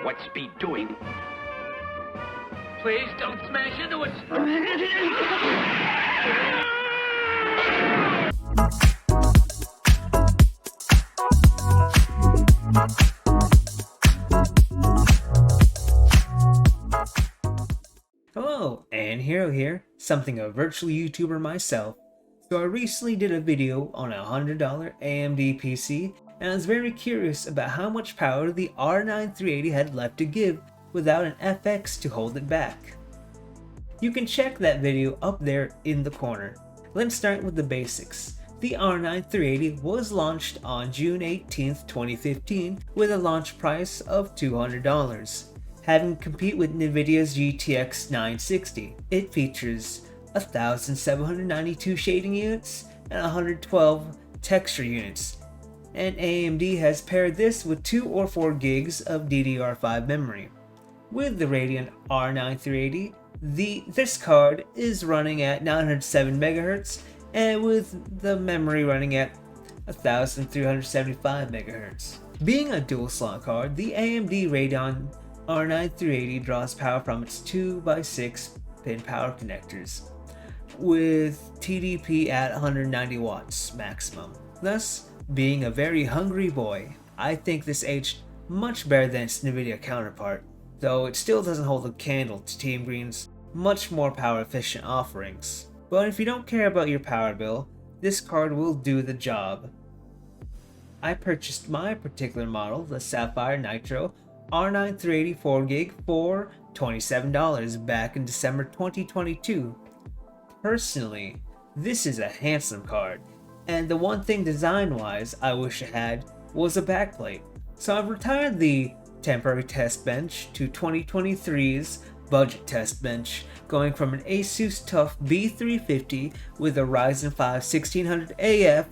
What's Speed doing? Please don't smash into it. Hello, and Hero here, something of a virtual YouTuber myself. So I recently did a video on a $100 AMD PC, and I was very curious about how much power the R9 380 had left to give without an FX to hold it back. You can check that video up there in the corner. Let's start with the basics. The R9 380 was launched on June 18th, 2015 with a launch price of $200. Having to compete with Nvidia's GTX 960. It features 1,792 shading units and 112 texture units, and AMD has paired this with 2 or 4 gigs of DDR5 memory. With the Radeon R9 380, this card is running at 907 MHz, and with the memory running at 1,375 MHz. Being a dual slot card, the AMD Radeon R9 380 draws power from its 2x6 pin power connectors, with TDP at 190 watts maximum. Thus, being a very hungry boy, I think this aged much better than its Nvidia counterpart, though it still doesn't hold a candle to Team Green's much more power efficient offerings. But if you don't care about your power bill, this card will do the job. I purchased my particular model, the Sapphire Nitro R9 380 4GB for $27 back in December 2022. Personally, this is a handsome card, and the one thing design-wise I wish it had was a backplate. So I've retired the temporary test bench to 2023's budget test bench, going from an Asus TUF B350 with a Ryzen 5 1600AF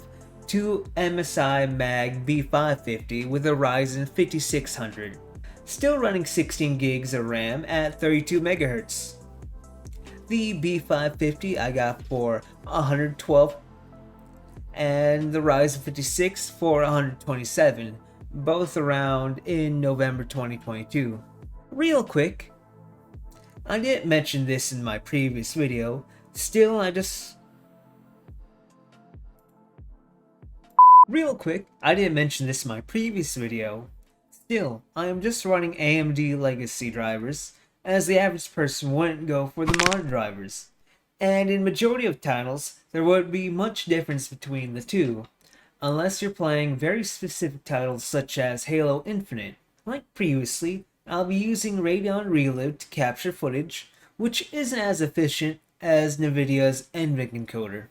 to MSI Mag B550 with a Ryzen 5600. Still running 16 gigs of RAM at 32 MHz. The B550 I got for $112 and the Ryzen 56 for $127, both around in November 2022. Real quick, I didn't mention this in my previous video, still I am just running AMD legacy drivers, as the average person wouldn't go for the modern drivers. And in majority of titles, there wouldn't be much difference between the two, unless you're playing very specific titles such as Halo Infinite. Like previously, I'll be using Radeon Relive to capture footage, which isn't as efficient as Nvidia's NVENC encoder.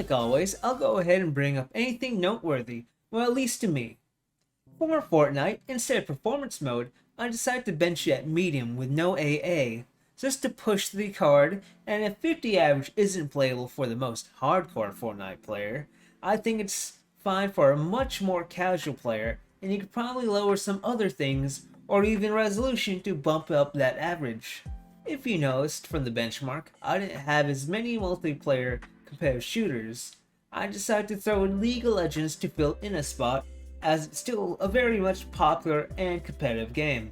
like always, I'll go ahead and bring up anything noteworthy, well at least to me. For Fortnite, instead of performance mode, I decided to bench it at medium with no AA, just to push the card, and if 50 average isn't playable for the most hardcore Fortnite player, I think it's fine for a much more casual player, and you could probably lower some other things, or even resolution to bump up that average. If you noticed from the benchmark, I didn't have as many multiplayer competitive shooters. I decided to throw in League of Legends to fill in a spot, as it's still a very much popular and competitive game.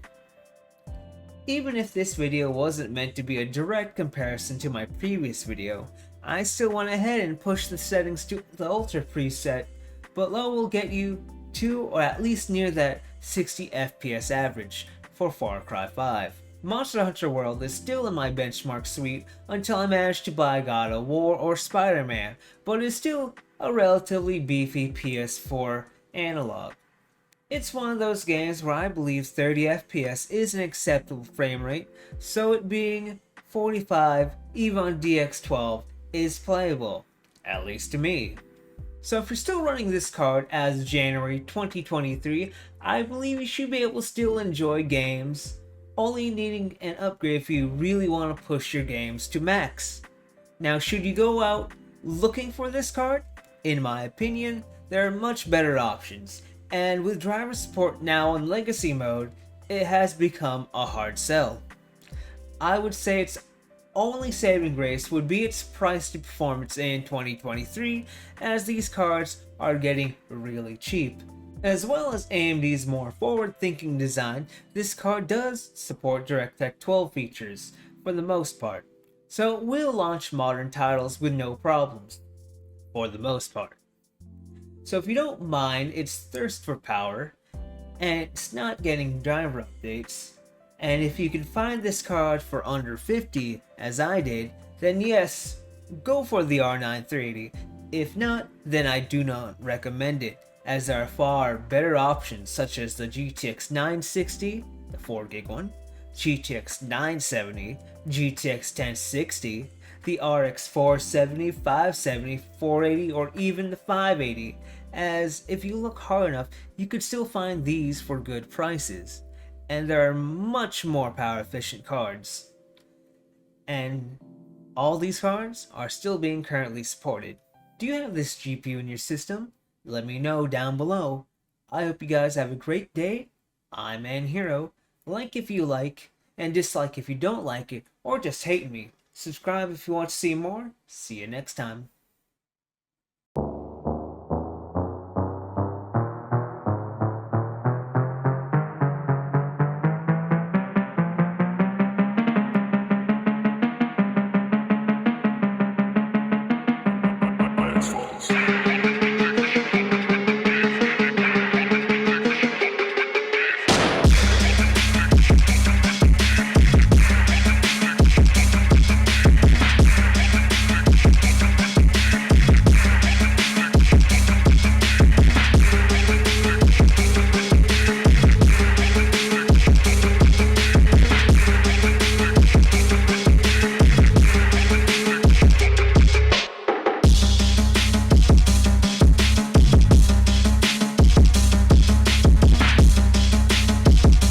Even if this video wasn't meant to be a direct comparison to my previous video, I still went ahead and pushed the settings to the Ultra preset, but low will get you to or at least near that 60 FPS average for Far Cry 5. Monster Hunter World is still in my benchmark suite until I manage to buy God of War or Spider-Man, but it's still a relatively beefy PS4 analog. It's one of those games where I believe 30 FPS is an acceptable frame rate, so it being 45 even on DX12 is playable, at least to me. So if you're still running this card as January 2023, I believe you should be able to still enjoy games, only needing an upgrade if you really want to push your games to max. Now should you go out looking for this card? In my opinion, there are much better options, and with driver support now in legacy mode, it has become a hard sell. I would say its only saving grace would be its price to performance in 2023, as these cards are getting really cheap. As well as AMD's more forward-thinking design, this card does support DirectX 12 features, for the most part, so it will launch modern titles with no problems, for the most part. So if you don't mind its thirst for power, and it's not getting driver updates, and if you can find this card for under 50, as I did, then yes, go for the R9 380. If not, then I do not recommend it, as there are far better options such as the GTX 960, the 4GB one, GTX 970, GTX 1060, the RX 470, 570, 480, or even the 580, as if you look hard enough, you could still find these for good prices. And there are much more power efficient cards. And all these cards are still being currently supported. Do you have this GPU in your system? Let me know down below. I hope you guys have a great day. I'm ManHero. Like if you like, and dislike if you don't like it, or just hate me. Subscribe if you want to see more. See you next time.